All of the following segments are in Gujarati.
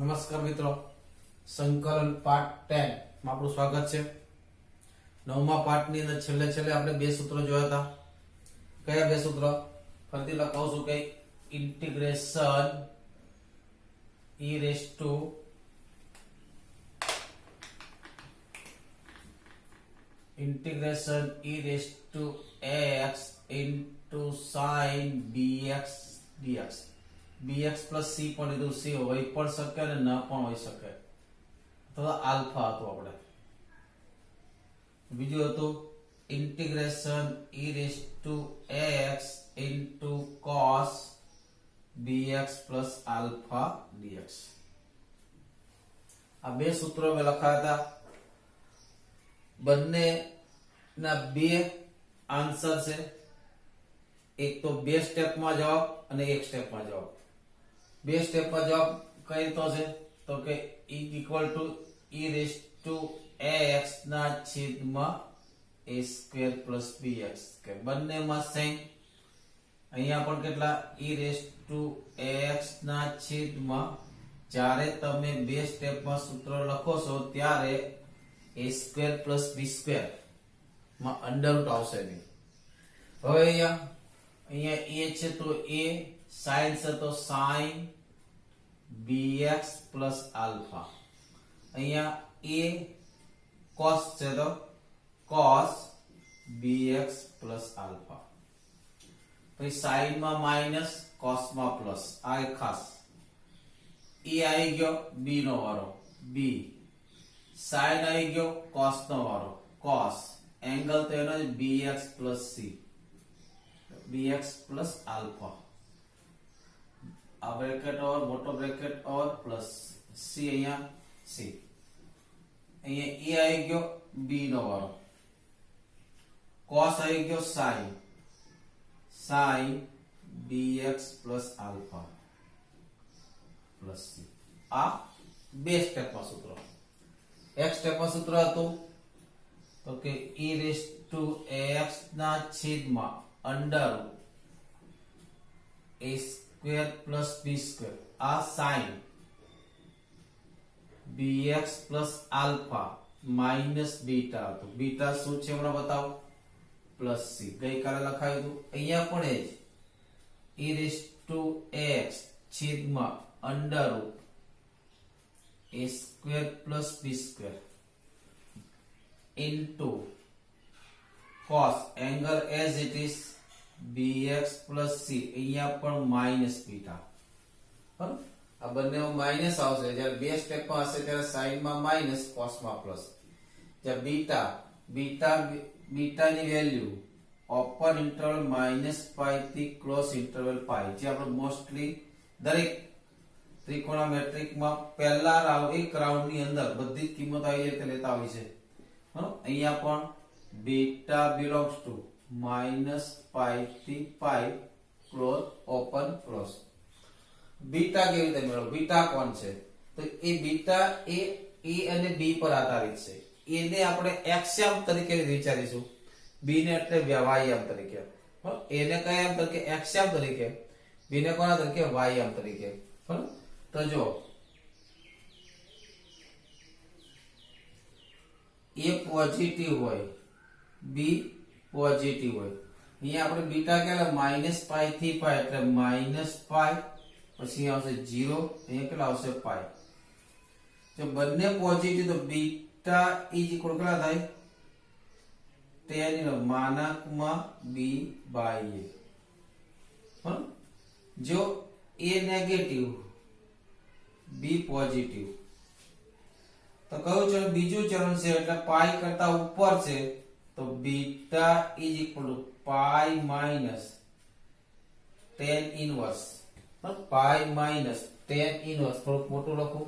નમસ્કાર મિત્રો, સંકલન પાર્ટ 10 માં આપણું સ્વાગત છે. નવમા પાઠની અંદર છેલ્લે આપણે બે સૂત્રો જોયા હતા. કયા બે સૂત્રો? ફરીથી લખાવું છું કે integration e raise to x into sin bx dx. bx plus c પણ લીધું, c હોય પણ શકે અને ન પણ હોઈ શકે, તો આલ્ફા હતું આપણે. બીજું હતું integration e raise to x into cos bx plus alpha dx. આ બે સૂત્રો મેં લખાયા હતા. બંને ના બે આન્સર છે. એક તો બે સ્ટેપમાં જવાબ અને એક સ્ટેપમાં જવાબ. બે સ્ટેપમાં જવાબ કઈ રીતનો છે તો કે e equal to e raise to x ના છેદમાં a સ્ક્વેર પ્લસ bx કે બંનેમાં સેમ. અહીંયા પણ કેટલા e રેઝ ટુ x ના છેદમાં, જ્યારે તમે બે સ્ટેપમાં સૂત્ર લખો છો ત્યારે a square plus b square માં અંડર રૂટ આવશે નહીં. હવે અહીંયા a છે તો a, sin છે તો sin bx plus alpha. અહીંયા a cos છે તો cos bx plus alpha. પછી sin માં માઈનસ, cos માં પ્લસ. આ એક ખાસ. a આવી ગયો b નો વારો, b. sin આવી ગયો cos નો વારો, cos. એંગલ તો એનો જ bx plus c, bx plus alpha. આ બ્રેકેટ ઓર મોટો બ્રેકેટ ઓર પ્લસ c. અહીંયા c. અહીંયા a આવી ગયો b નો વારો, cos આવી ગયો sin, sin bx plus alpha plus c. આ બે સ્ટેપમાં સૂત્ર. એક સ્ટેપમાં સૂત્ર હતું તો કે e રેઝ ટુ x ના છેદમાં under a square plus b square. આ sin bx plus alpha minus beta હતું. બીટા શું છે હમણાં બતાવો, પ્લસ c. ગઈકાલે લખાયું હતું. અહીંયા પણ એ જ e રેઝ ટુ x છેદમાં under a square plus b square into cos angle as it is bx plus c. અહીંયા પણ માઈનસ બીટા. બરાબર, આ બંને માઈનસ આવશે. જ્યારે બે સ્ટેપમાં હશે ત્યારે sin માં માઈનસ, cos માં પ્લસ. જ્યારે બીટાની વેલ્યુ ઓપન ઇન્ટરવલ -π થી ક્લોઝ ઇન્ટરવલ π, જે આપણે મોસ્ટલી દરેક ત્રિકોણમેટ્રિકમાં પહેલા એક રાઉન્ડની અંદર બધી જ કિંમત આવી રીતે લેતા હોય છે. અહીંયા પણ બીટા બિલોંગ્સ ટુ -π થી π ક્લોઝ ઓપન ક્લોઝ. બીટા કેવી રીતે મેળવો? બીટા કોણ છે તો એ બીટા એ a અને b પર આધારિત છે. a ને આપણે એક્સયામ તરીકે વિચારીશું, b ને એટલે વ્યવાયામ તરીકે. a ને કયા યામ તરીકે? એક્સયામ તરીકે. b ને કોના તરીકે? વાયામ તરીકે. બરાબર, તો જો a પોઝિટિવ હોય, b પોઝિટિવ હોય. અહીંયા આપણે બીટા કેટલા? -π થી π એટલે -π, પછી આવશે 0, અહીંયા કેટલા આવશે? π. જો બંને પોઝિટિવ તો બીટા ઇઝ ઇક્વલ કેટલા થાય? tan b by a. જો a નેગેટિવ, b પોઝિટિવ, તો કયું ચરણ? બીજું ચરણ છે એટલે પાઈ કરતા ઉપર છે, તો beta is equal to pi minus tan inverse. Pi minus tan inverse. થોડુંક મોટું લખું.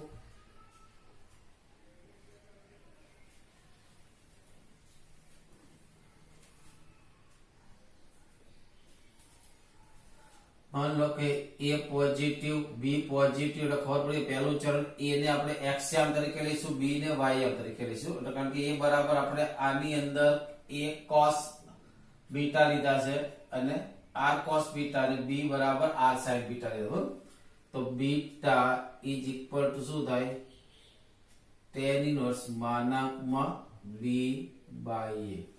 માન લો કે a પોઝિટિવ, b પોઝિટિવ, એટલે ખબર પડી પહેલું ચરણ a ને આપણે x યામ તરીકે લઈશું, b ને y યામ તરીકે લઈશું. એટલે કારણ કે a બરાબર આપણે આની અંદર a cos બીટા લીધા છે અને r cos બીટા અને b બરાબર r sin બીટા લીધું. તો બીટા ઇઝ ઇક્વલ ટુ શું થાય tan ઇનવર્સ માનાંકમાં b બાય a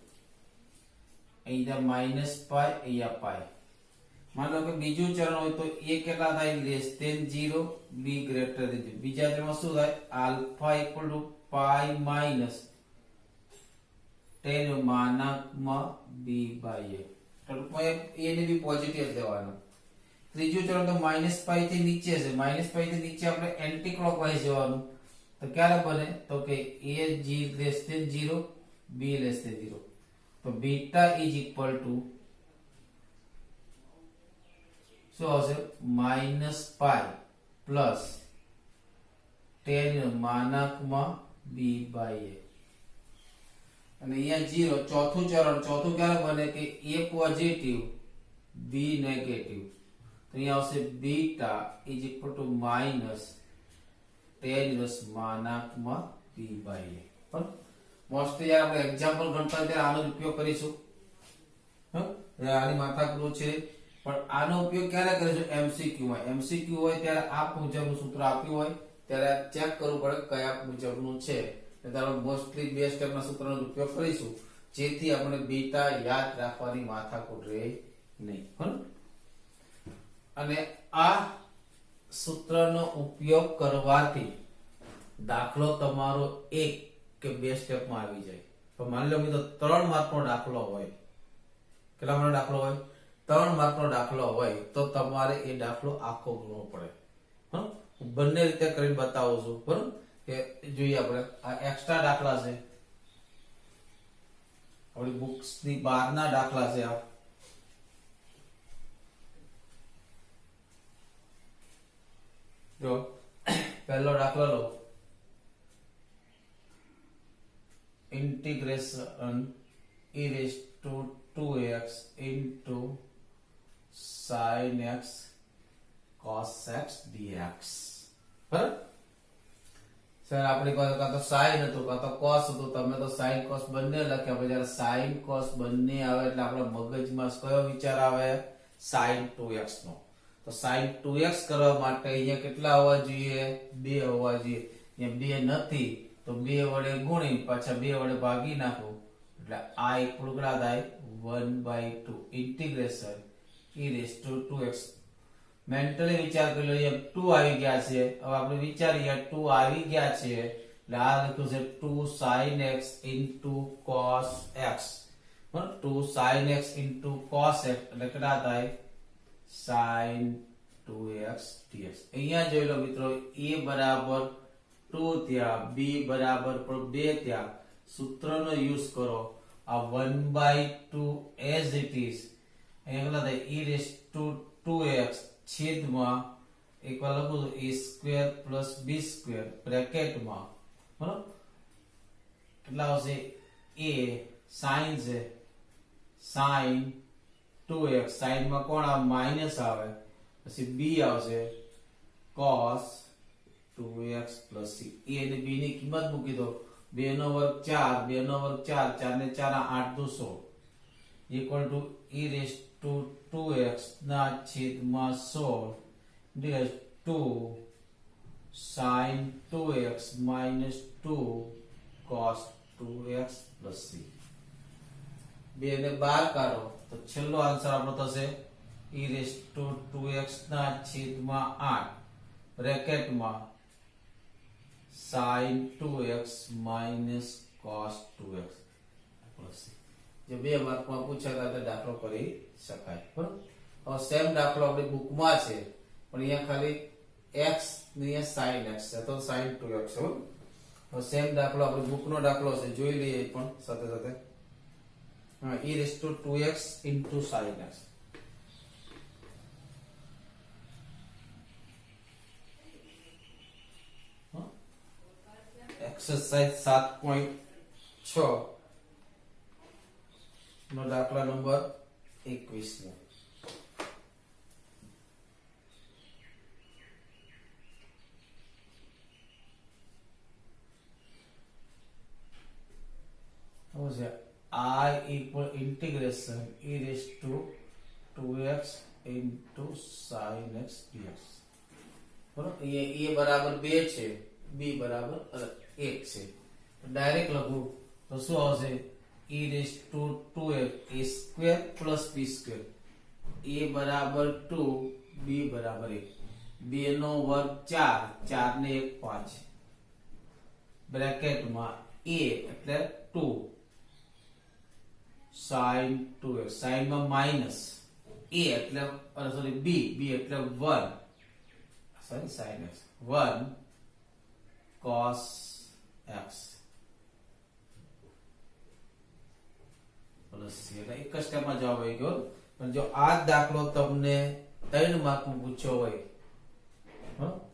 અહીંયા માઈનસ પાઈ અહીંયા પાઈ માનો કે બીજું ચરણ હોય તો a કેટલા થાય less than 0 b greater than 0 બીજા ચરણમાં શું થાય alpha equal to pi minus tan માનાંકમાં b બાય a ટૂંકમાં a ને બી પોઝિટિવ લેવાનો ત્રીજું ચરણ તો માઈનસ પાઈ થી નીચે છે માઈનસ પાઈ થી નીચે આપણે એન્ટી ક્લોકવાઇઝ જવાનું તો ક્યારે બને તો કે a g less than 0 b less than 0 તો બીટા ઇઝ ઇક્વલ ટુ શું આવશે માઈનસ પાઈ પ્લસ tan માનાંકમાં b બાય a અને અહીંયા 0 ચોથું ચરણ ચોથું ક્યારે બને કે a પોઝિટિવ b નેગેટિવ તો અહીંયા આવશે beta is equal to minus tan inverse માનાંકમાં b બાય a પણ મોસ્ટ યાર આપણે એક્ઝામ્પલ ગણતા ત્યારે આનો ઉપયોગ કરીશું આની માથાકૂટ છે પણ આનો ઉપયોગ ક્યારે કરીશું એમસીક્યુ માં એમસીક્યુ હોય ત્યારે આ મુજબનું સૂત્ર આપ્યું હોય ત્યારે ચેક કરવું પડે કયા મુજબનું છે એટલે આપણે મોસ્ટલી બે સ્ટેપના સૂત્રનો ઉપયોગ કરીશું જેથી આપણે બીટા યાદ રાખવાની માથાકૂટ રહે નહીં બરાબર અને આ સૂત્રનો ઉપયોગ કરવાથી દાખલો તમારો એક કે બે સ્ટેપમાં આવી જાય તો માની લો મિત્રો 3 માર્કનો દાખલો હોય કેટલા માર્કનો દાખલો હોય 3 માર્કનો દાખલો હોય તો તમારે એ દાખલો આખો ગણવો પડે હું બંને રીતે કરીને બતાવું છું બરાબર કે જોઈએ આપણે આ એક્સ્ટ્રા દાખલા છે આપણી બુક્સ ની બહારના દાખલા છે આ જો પહેલો દાખલો લો integration e raised to 2x into sin x cos x dx બરાબર સર આપણી પાસે કાં તો sin હતું કાં તો cos હતું તમે તો sin cos બંને લખ્યા પછી જ્યારે sin cos બંને આવે એટલે આપણા મગજમાં કયો વિચાર આવે sin 2x નો તો sin 2x કરવા માટે અહીંયા કેટલા હોવા જોઈએ 2 હોવા જોઈએ અહીંયા 2 નથી તો 2 વડે ગુણી પાછા 2 વડે ભાગી નાખો એટલે આ એક ટુકડા થાય 1/2 integration e raised to 2x mentally વિચાર કરી લો 2 આવી ગયા છે હવે આપણે વિચારીએ 2 આવી ગયા છે એટલે આ લખ્યું છે 2 sin x cos x 2 sin x cos x એટલે કેટલા થાય sin 2x dx અહીંયા જોઈ લો મિત્રો a બરાબર 2 ત્યાં b બરાબર 2 ત્યાં સૂત્રનો યુઝ કરો આ 1/2 as it is અહીંયા કેટલા થાય e raised to 2x છેદમાં એક વાર લખું તો a square plus b square બ્રેકેટમાં બરાબર કેટલા આવશે a sin છે sin 2x sin માં કોણ આ માઈનસ આવે પછી b આવશે cos 2x plus c a અને b ની કિંમત મૂકી દો 2 નો વર્ગ 4 2 નો વર્ગ 4 4 ને 4 8 2 16 equal to e raised to 2x ના છેદમાં 16 divided 2 sin 2x minus 2 cos 2x plus c 2 ને 12 કાઢો તો છેલ્લો આન્સર આપણો થશે e raised to 2x ના છેદમાં 8 બ્રેકેટમાં sin 2x minus cos 2x plus c જે 2 માર્કમાં પૂછાતા તે દાખલો કરી શકાય બરાબર હવે સેમ દાખલો આપણી બુકમાં છે પણ અહીંયા ખાલી x ને sin x છે તો sin 2x છે હવે સેમ દાખલો આપણી બુકનો દાખલો છે જોઈ લઈએ પણ સાથે સાથે હા e raised to 2x into sin x exercise 7.6 નો દાખલા નંબર 21 हो जाए I equal integration e raised to 2x into sin x dx બરાબર એ બરાબર 2 છે, b બરાબર 1 છે, ડાયરેક્ટ લખું તો શું આવશે e raise to 2x a square plus b square, a બરાબર 2 b બરાબર 1, 2 નો વર્ગ 4, 4 ને 1 5, બ્રેકેટમાં a એટલે 2 sin 2x, sin માં માઈનસ a એટલે સોરી b એટલે 1 sorry sin x 1 cos x plus c એટલે એક જ સ્ટેપમાં જવાબ આવી ગયો. પણ જો આ દાખલો તમને 3 માર્કમાં પૂછ્યો હોય,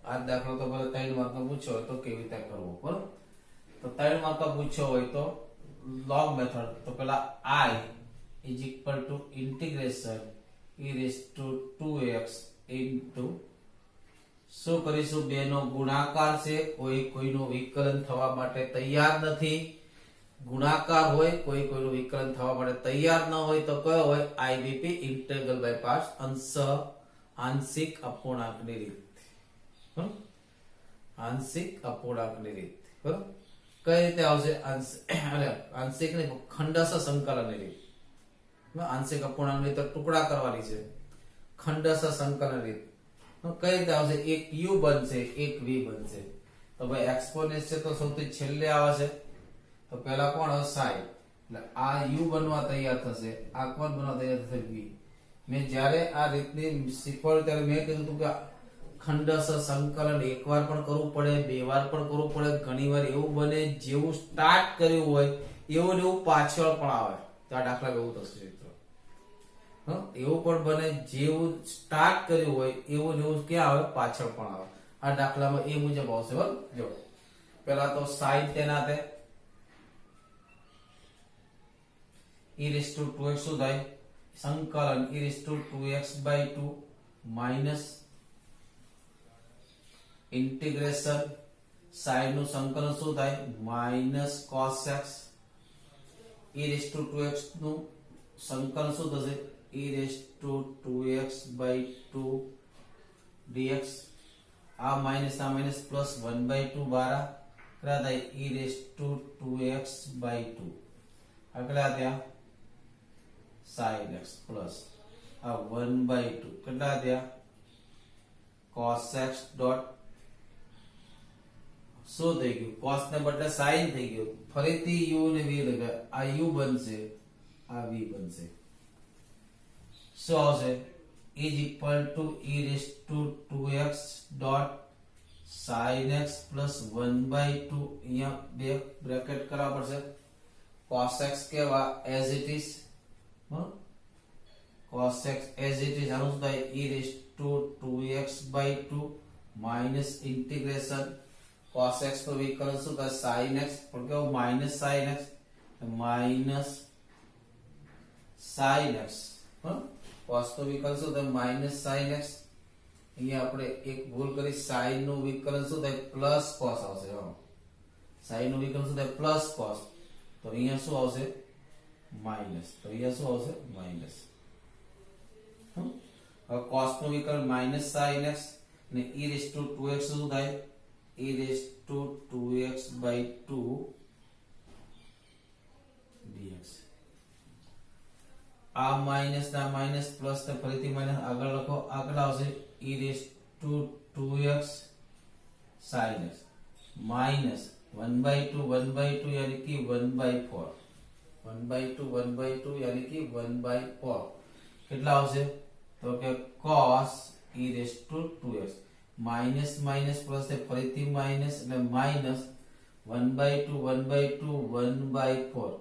આ દાખલો તો 3 માર્કમાં પૂછ્યો હોય તો કેવી રીતે કરવો, બરાબર? તો 3 માર્કમાં પૂછ્યો હોય તો લોંગ મેથડ, તો પેલા I is equal to integration e raised to 2x into શું કરીશું, બે નો ગુણાકાર છે, કોઈનો વિકલન થવા માટે તૈયાર નથી, ગુણાકાર હોય કોઈનું વિકલન થવા માટે તૈયાર ન હોય તો કયો હોય IBP ઇન્ટિગ્રલ બાય પાર્ટ્સ, આંશિક અપૂર્ણાંકની રીત, આંશિક અપૂર્ણાંકની રીત, બરાબર? કઈ રીતે આવશે આંશિક ને ખંડશ સંકલનની રીત, આંશિક અપૂર્ણાંકની તો ટુકડા કરવાની છે, ખંડશ સંકલન રીત કઈ રીતે આવશે, એક u બનશે એક v બનશે, તો ભાઈ એક્સપોનેન્ટ છે તો સૌથી છેલ્લે આવે છે, તો પહેલા કોણ હશે sin, એટલે આ u બનવા તૈયાર થશે, આ કોણ બનવા તૈયાર થશે v. મેં જ્યારે આ રીતની શીખવાડ્યું ત્યારે મેં કીધું હતું કે ખંડશ સંકલન એકવાર પણ કરવું પડે, બે વાર પણ કરવું પડે, ઘણીવાર એવું બને જેવું સ્ટાર્ટ કર્યું હોય એવું ને એવું પાછળ પણ આવે, તો આ દાખલા એવું થશે મિત્રો. એવું પણ બને જેવું સ્ટાર્ટ કર્યું હોય એવું ને એવું ક્યાં આવે પાછળ પણ આવે, આ દાખલામાં એ મુજબ આવશે. બરાબર, જો પહેલા તો sin તેના તે e raised to 2x શું થાય, સંકલન e raised to 2x by 2 minus integration sin નું સંકલન શું થાય minus cos x, e raised to 2x નું સંકલન શું થશે e raised to 2x by 2 dx, આ માઈનસ પ્લસ 1 by 2 બારા કેટલા થાય e raised to 2x by 2, આગળ ત્યાં sin x પ્લસ આ 1 by 2 કેટલા થયા cos x ડોટ શું થઈ ગયું, cos ને બદલે sin થઈ ગયું, ફરીથી u ને v લગાય, આ u બનશે આ v બનશે, શું આવશે is equal to e raised to 2x dot sin x plus 1 by 2, અહીંયા બે બ્રેકેટ કરવા પડશે, cos x કેવા as it is, cos x as it is આનું શું થાય e raised to 2x by 2 minus integration cos x તો વિકલન શું થાય sin x, પણ કેવું minus sin x, minus sin x, cos તો વિકલન શું થાય માઈનસ sin x, અહીંયા આપણે એક ભૂલ કરી, sin નું વિકલન શું થાય પ્લસ cos આવશે, sin નું વિકલન શું થાય પ્લસ cos, તો અહીંયા શું આવશે માઈનસ, તો અહીંયા શું આવશે માઈનસ, હવે cos નું વિકલન માઈનસ sin x ને e raised to 2x શું થાય e raised to 2x by 2 dx, આ માઈનસ ના માઈનસ પ્લસ ને ફરીથી માઈનસ આગળ લખો, આગળ આવશે e raised to 2x sin x minus 1 by 2 यानी कि 1 by 4, 1 by 2 यानी कि 1 by 4 કેટલા આવશે, તો કે cos e raised to 2x minus minus plus ને ફરીથી માઈનસ એટલે માઈનસ 1 by 2 1 by 4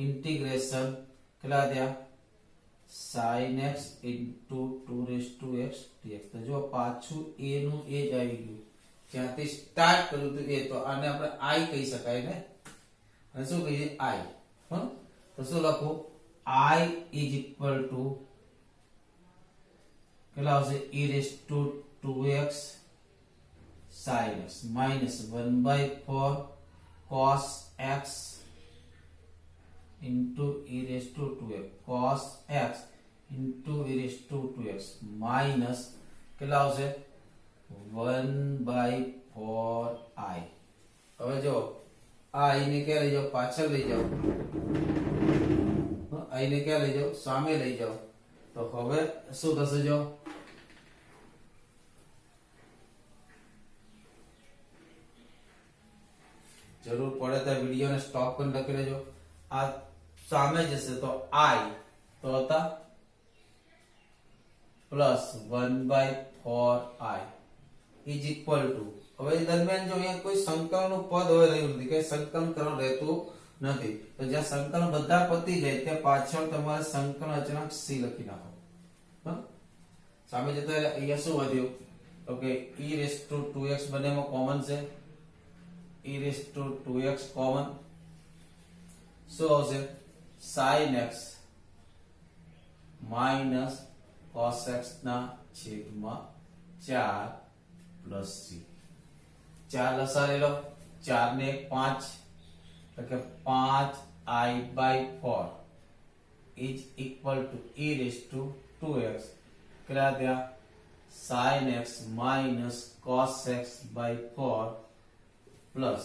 ઇન્ટિગ્રેશન કેટલા થયા sin x into 2 raised to x dx, તો જો પાછું a નું એ જ આવી ગયું, જ્યાંથી સ્ટાર્ટ કર્યું હતું એ, તો આને આપણે i કહી શકાય ને, અને શું કહીએ i, તો શું લખું i is equal to કેટલા આવશે e raised to 2x sin x minus 1 by 4 cos x into e raised to 2x cos x into e raised to 2x minus કેટલા આવશે 1/4i। હવે જો આ i ને ક્યાં લઈ જાઓ, પાછળ લઈ જાઓ, i ને ક્યાં લઈ જાઓ, સામે લઈ જાઓ, તો હવે શું થશે? જો જરૂર પડે તો વિડીયોને સ્ટોપ કરીને લખી લેજો। આ સામે જશે તો i તો હતા +1/4i ઇઝ ઇક્વલ ટુ, હવે દરમિયાન જો અહીંયા કોઈ સંકલનનું પદ હોય રહ્યું નથી, કઈ સંકલન કરવાનું રહેતું નથી, તો જ્યાં સંકલન બધા પતી જાય ત્યાં પાછળ તમારે સંકલન અચળાંક c લખી નાખો। સામે જતા અહીંયા શું વધ્યું? તો કે e⁻²x બંનેમાં કોમન છે, e⁻²x કોમન, શું આવશે? sin x minus cos x ના છેદમાં 4 પ્લસ c। 4 લસાડી લો, 4 ને 5 એટલે કે 5i/4 is equal two e⁻²x કેટલા થયા? sin x minus cos x/4 plus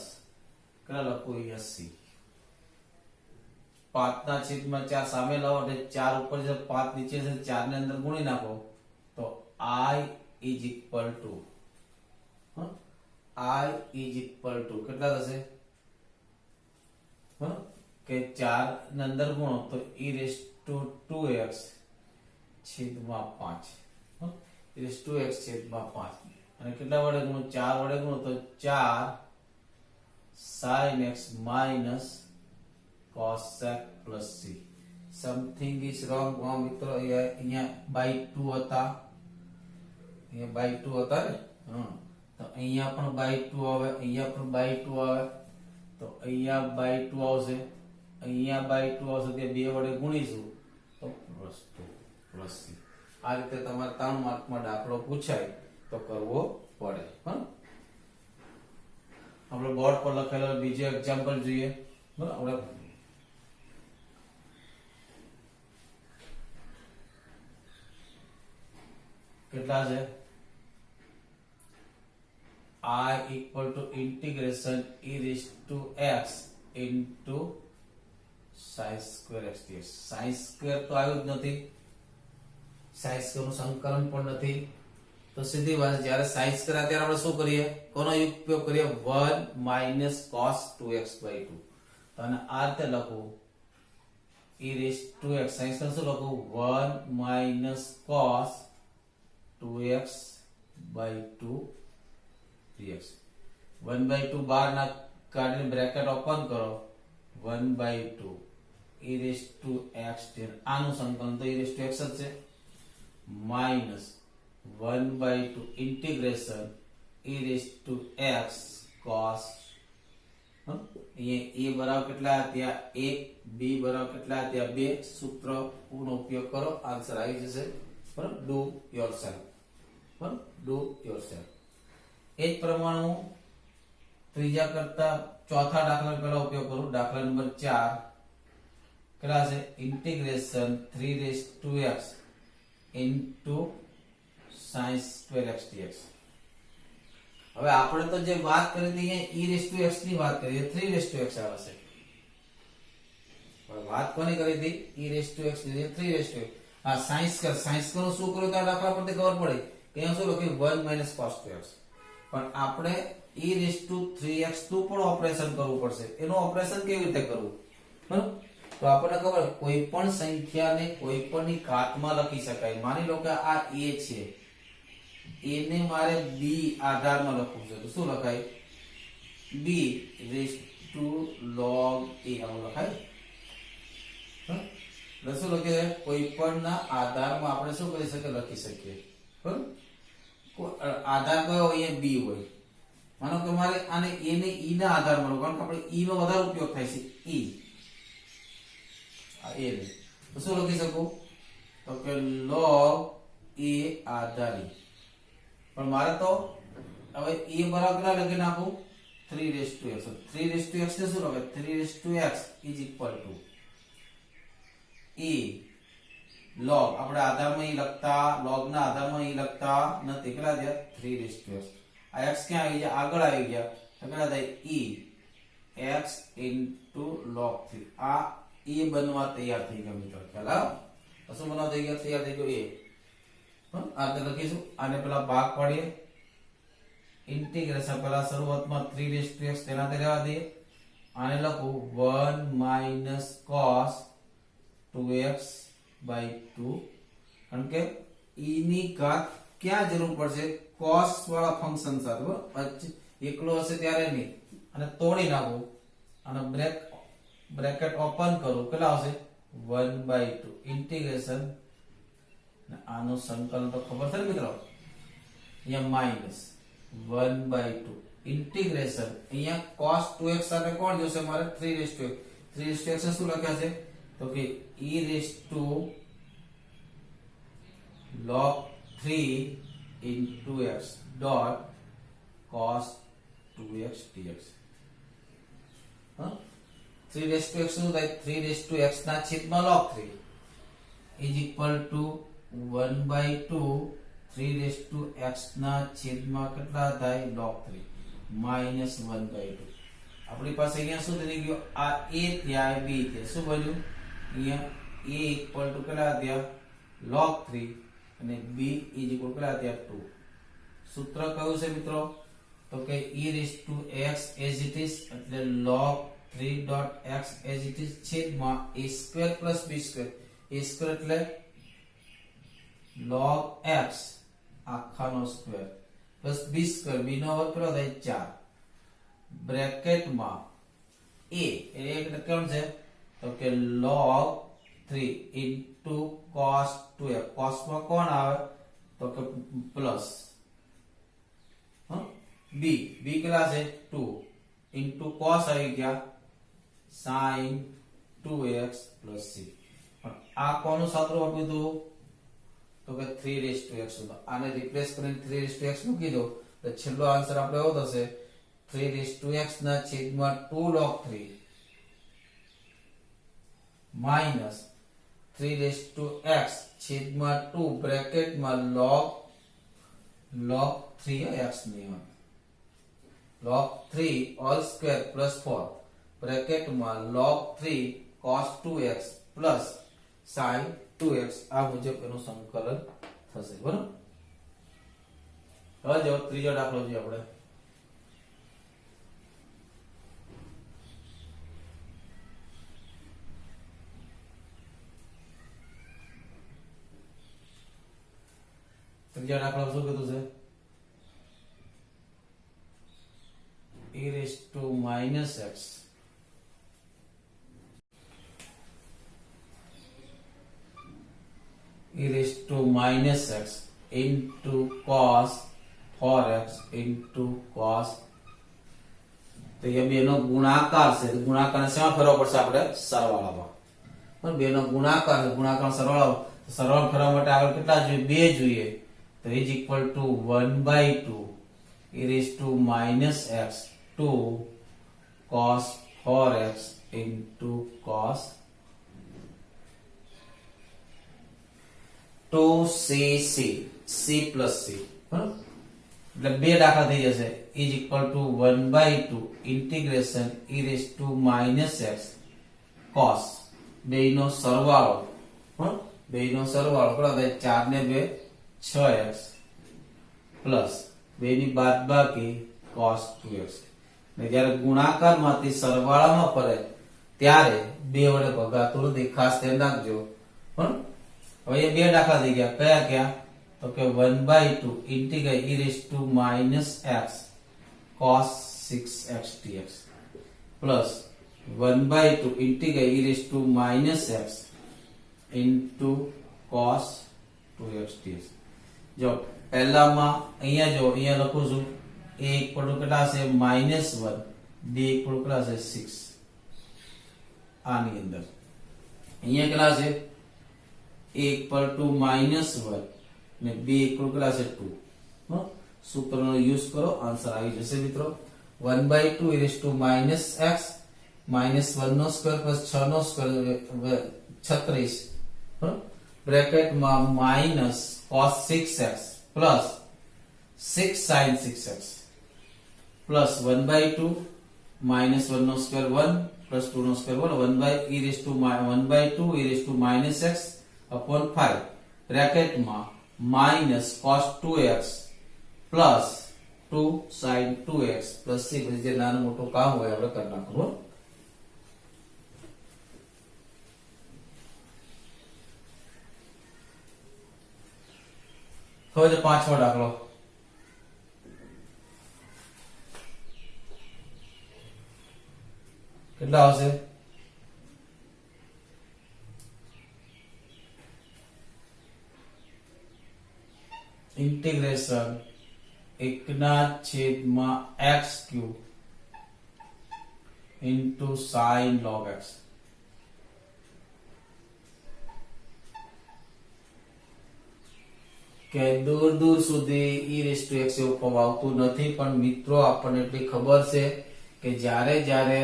કેટલા લખો? અહીંયા c। 5 ના છેદમાં 4 સામે લાવો એટલે 4 ઉપર છે, 5 નીચે છે, 4 ને અંદર ગુણી નાખો તો i ઇઝ ઇક્વલ ટુ કેટલા થશે? કે 4 ને અંદર ગુણો તો e⁻²x છેદમાં 5, e⁻² છેદમાં 5 અને કેટલા વડે ગુણો? 4 વડે ગુણો તો 4 sin x minus cos x plus c। Something is wrong મિત્રો, અહીંયા બાય 2 હતા, અહીંયા બાય 2 હતા ને, તો અહીંયા પણ બાય 2 આવે, અહીંયા પણ બાય 2 આવે, તો અહીંયા બાય 2 આવશે, અહીંયા બાય 2 આવશે, તે બે વડે ગુણીશું તો +2 પ્લસ c। આ રીતે તમારે 3 માર્કમાં દાખલો પૂછાય તો કરવો પડે। આપણે બોર્ડ પર લખેલો બીજો એક્ઝામ્પલ જોઈએ। બરાબર, આપણે કેટલા છે? I equal to integration e⁻² into sin² x dx। sin² તો આવ્યું જ નથી, sin² નું સંકલન પણ નથી, તો સીધી વાત, જ્યારે sin² ત્યારે આપણે શું કરીએ? કોનો ઉપયોગ કરીએ? 1 માઈનસ cos 2x/2। તો આને આ રીતે લખું e⁻²x, sin² શું લખું? 1 માઈનસ cos 2x/2 dx। 1/2 બહાર ના કાઢીને બ્રેકેટ ઓપન કરો, 1/2 e⁻²x આનું સંકલન તો e⁻x જ છે, માઈનસ 1/2 ઇન્ટિગ્રેશન e⁻x cos, અહીંયા a બરાબર કેટલા? ત્યાં 1, b બરાબર કેટલા? ત્યાં 2, સૂત્રનો ઉપયોગ કરો, આન્સર આવી જશે। બરાબર, ડુ યોરસેલ્ફ, બરાબર, ડુ યોરસેલ્ફ। એ જ પ્રમાણે હું ત્રીજા કરતા ચોથા દાખલા પહેલા ઉપયોગ કરું। દાખલા નંબર 4 કેટલા છે? Integration 3⁻x into sin² x dx। હવે આપણે તો જે વાત કરી હતી અહીંયા e⁻x ની વાત કરી, 3⁻x આવે છે, પણ વાત કોની કરી હતી? e⁻x ની, 3⁻x। આ sin² નું શું કર્યું? તો દાખલા પરથી ખબર પડે કે અહીંયા શું લખ્યું? 1 માઈનસ cos 2x। પણ આપણે e⁻3x નું પણ ઓપરેશન કરવું પડશે। એનું ઓપરેશન કેવી રીતે કરવું? બરાબર, તો આપણને ખબર કોઈ પણ સંખ્યાને કોઈ પણની ઘાતમાં લખી શકાય। માની લો કે આ a છે, a ને મારે b આધારમાં લખવું છે, તો શું લખાય? b⁻log a આવું લખાય। શું લખીએ? કોઈ પણના આધારમાં આપણે શું કરી શકીએ? લખી શકીએ। બરાબર, આધાર કયો? અહીંયા b હોય, માનો કે મારે આને a ને e ના આધારમાં લખવું, કારણ કે આપણે e નો વધારે ઉપયોગ થાય છે, e આ a ને, તો શું લખી શકું? તો કે log a આધારી। પણ મારે તો હવે a બરાબર કેટલા લખી નાખું? 3⁻x। 3⁻x ને શું લખાય? 3⁻x is equal two a log આપણે આધારમાં અહીં લખતા log ના આધારમાં અહીં લખતા નથી. કેટલા થયા 3x. આ x ક્યાં આવી ગયા આગળ આવી ગયા તો કેટલા થાય x log 3. આ એ બનવા તૈયાર થઈ ગયા મિત્રો. ખ્યાલ આવ્યો? તો શું બનવા તૈયાર થઈ ગયો આ તો લખીશું. આને પેલા ભાગ પાડીએ ઇન્ટિગ્રેશન પેલા શરૂઆતમાં 3x તેનાથી રહેવા દઈએ. આને લખું 1 cos 2x by 2 કારણ કે e ની ઘાત ક્યાં જરૂર પડશે cos વાળા ફંક્શન સાથે બરાબર. એકલો હશે ત્યારે નહીં અને તોડી નાખું અને બ્રેકેટ ઓપન કરું કેટલા આવશે 1/2 ઇન્ટિગ્રેશન આનું સંકલન તો ખબર છે ને મિત્રો. અહીંયા માઈનસ 1/2 ઇન્ટિગ્રેશન અહીંયા cos 2x સાથે કોણ જોશે મારે 3x. 3x શું લખ્યા છે તો કે e log 3 into x dot cos 2x dx. 3x શું થાય 3x ના છેદમાં log 3 is equal to 1/2 3x ના છેદમાં કેટલા થાય log 3 minus 1/2. આપણી પાસે અહીંયા શું થઈ ગયું આ a ત્યાં b છે શું બન્યું અહીંયા a equal to કેટલા થયા log 3 અને b is equal કેટલા થયા 2. સૂત્ર કયું છે મિત્રો તો કે e raised to x as it is એટલે log 3.x as it is છેદમાં a square plus b square. a square એટલે log x આખાનો square plus b square b નો વર્ગ કેટલો થાય 4 બ્રેકેટમાં a એટલે કેમ છે તો કે log 3 into cos 2x. cos માં કોણ આવે તો કે પ્લસ b કેટલા છે 2 into cos આવી ગયા sin 2x plus c. આ કોનું સાદું આપી દો તો કે 3x હતો. આને રિપ્લેસ કરીને 3x મૂકી દો તો છેલ્લો આન્સર આપણે એવો થશે 3x ના છેદમાં 2 log 3 માઈનસ 3x છેદમાં 2 બ્રેકેટમાં log 3x ની log 3 whole square plus 4 બ્રેકેટમાં log 3 cos 2x plus sin 2x. આ મુજબ એનું સંકલન થશે બરાબર. હવે જો ત્રીજો દાખલો જોઈએ આપણે ત્રીજા દાખલો શું કીધું છે e raised to minus x e raised to minus x into cos 4x into cos. તો એ બેનો ગુણાકાર છે ગુણાકાર શેમાં ફેરવવો પડશે આપણે સરવાળામાં પણ બેનો ગુણાકાર છે ગુણાકાર સરવાળો સરવાળો ફેરવવા માટે આગળ કેટલા જોઈએ 2 જોઈએ તો is equal to 1/2 e raised to minus x 2 cos 4x into cos 2cc c plus c બરાબર. એટલે બે દાખલા થઈ જશે is equal to 1/2 integration e raised to minus x cos બેયનો સરવાળો બેયનો સરવાળો કેટલો થાય 4 ને 2 6x પ્લસ બેની બાદબાકી cos 2x. ને જ્યારે ગુણાકારમાંથી સરવાળામાં ફરે ત્યારે 2 વડે ભગાતું નથી ખાસ ધ્યાન રાખજો. પણ હવે એ બે દાખલા થઈ ગયા કયા કયા તો કે 1/2 integral e raised to minus x cos 6x dx plus 1/2 integral e raised to minus x into cos 2x dx. જો પહેલામાં અહીંયા જો અહીંયા લખું છું a equal to કેટલા છે -1 b equal to કેટલા છે 6 આની અંદર અહીંયા કેટલા છે a equal to -1 ને b equal to કેટલા છે 2. સૂત્રનો યુઝ કરો આન્સર આવી જશે મિત્રો 1/2 e raised to minus x -1 નો સ્ક્વેર પ્લસ 6 નો સ્ક્વેર 36 બરાબર ब्रेकेट में minus cos 6x plus 6 sin 6x plus 1/2 minus 1 નો સ્ક્વેર 1 प्लस 2 નો square 1 1/2 e raised to minus x upon 5 bracket में minus cos 2x plus 2 sin 2x plus 6 જે નાનું મોટું કામ હોય આપણે કરી નાખવું. હવે જો પાંચમો દાખલો કેટલા આવશે? Integration 1/x³ into sin log x. કે દૂર દૂર સુધી e raised to x એવું ફોર્મ આવતું નથી, પણ મિત્રો આપણને એટલી ખબર છે કે જ્યારે જ્યારે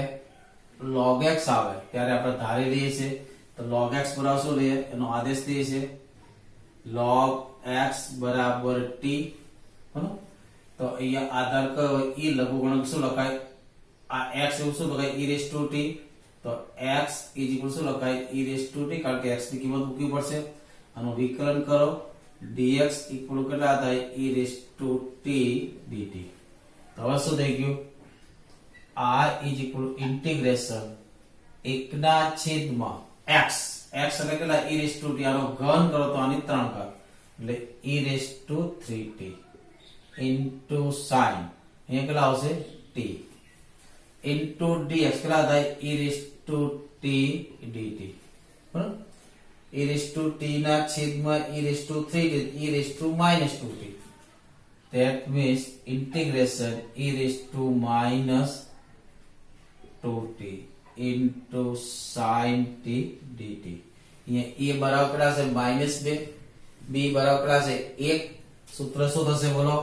log x આવે ત્યારે આપણે ધારી લઈએ છીએ તો log x બરાબર શું લઈએ એનો આદેશ લઈએ છીએ log x બરાબર t. તો અહીંયા આધાર કયો e લઘુગણક શું લખાય આ x એવું શું લખાય e raised to t. તો x શું લખાય e raised to t કારણ કે x ની કિંમત મૂકવી પડશે. આનું વિકલન કરો dx ઇક્વલ કેટલા થાય e raised to t dt. તો હવે શું થઈ ગયું r is equal integration 1/x x એટલે કેટલા e raised to t આનો ઘન કરો તો આની 3 ઘાત એટલે e raised to 3t into sin અહીંયા કેટલા આવશે t into dx કેટલા થાય e raised to t dt બરાબર. e raised to t ના છેદમાં e raised to 3t e raised to minus 2t. that means integration e raised to minus 2t into sin t dt. અહીંયા a બરાબર કેટલા છે -2 b બરાબર કેટલા છે 1 सूत्र શું થશે બોલો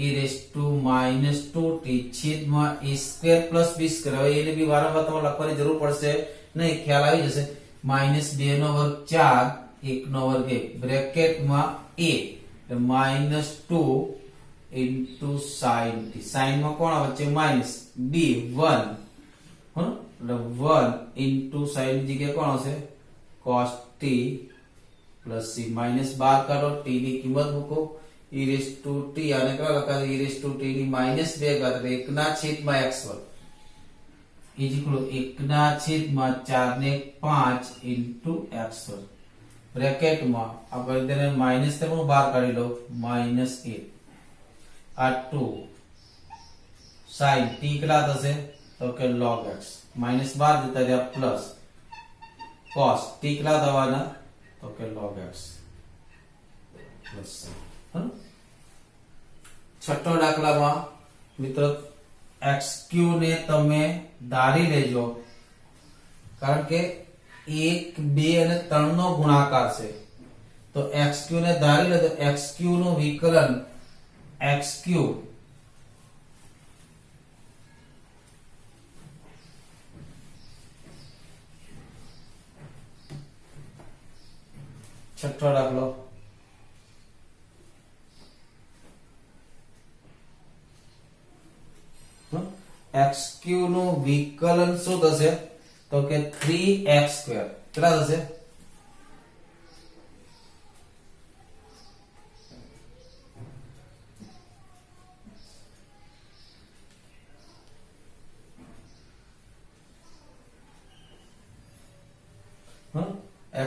e raised to minus 2t છેદમાં a square plus b square. હવે એને બી વારંવાર તમારે લખવાની જરૂર પડશે નહીં, ખ્યાલ આવી જશે. -2 નો વર્ગ 4 1 નો વર્ગ 1 બ્રેકેટમાં a એટલે -2 into sin t. sin માં કોણ આવે છે માઈનસ b 1 એટલે 1 into sin ની જગ્યાએ કોણ આવશે cos t plus c minus 12 करो t ની કિંમત મૂકો e raised to t આને કેટલા લખાશે e raised to t ની -2 ઘાત એટલે 1/x² ઇઝ ઇક્વલ 1/4 ને 5 into x² બ્રેકેટ માં આપણે તેને માઈનસ ને હું બહાર કાઢી લો -8 આ 2 sin t કેટલા થશે તો કે log x -12 જતા રહ્યા પ્લસ cos t કેટલા થવાના ओके log x प्लस छठो दाखलाમાં મિત્રો xq ને તમે ધારી લેજો કારણ કે 1 2 અને 3 નો ગુણાકાર છે તો xq ને ધારી લે તો xq નું વિકલન xq छठो दाखलो xq નું વિકલન શું થશે તો કે 3x² કેટલા થશે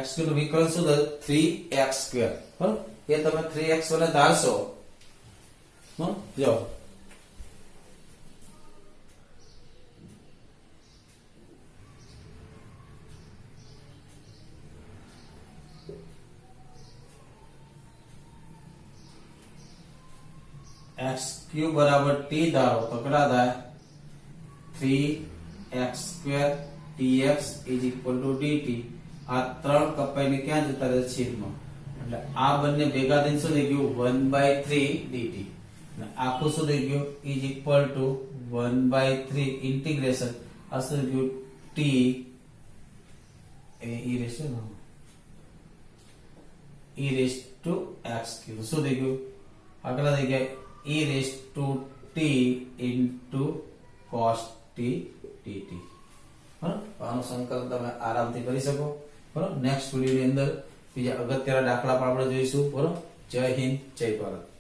x નું વિકલન શું થશે 3x² બરાબર. એ તમે 3x ને ધારશો જો xq બરાબર t ધારો તો કેટલા થાય 3x² dx is equal to dt. આ 3 કપાઈને ક્યાં જતા રહે છેદમાં એટલે આ બંને ભેગા થઈને શું થઈ ગયું 1/3 dt અને આખું શું થઈ ગયું is equal to 1/3 ઇન્ટિગ્રેશન આ શું થઈ ગયું t એ e રહેશે ને e રેસ ટુ x કીધું. શું થઈ ગયું? આગળ થઈ ગયા e raise to t into cos t dt. બરાબર, આનું સંકલન તમે આરામથી કરી શકો. બરાબર, નેક્સ્ટ વિડીયોની અંદર બીજા અગત્યના દાખલા પણ આપણે જોઈશું. બરાબર, જય હિન્દ, જય ભારત.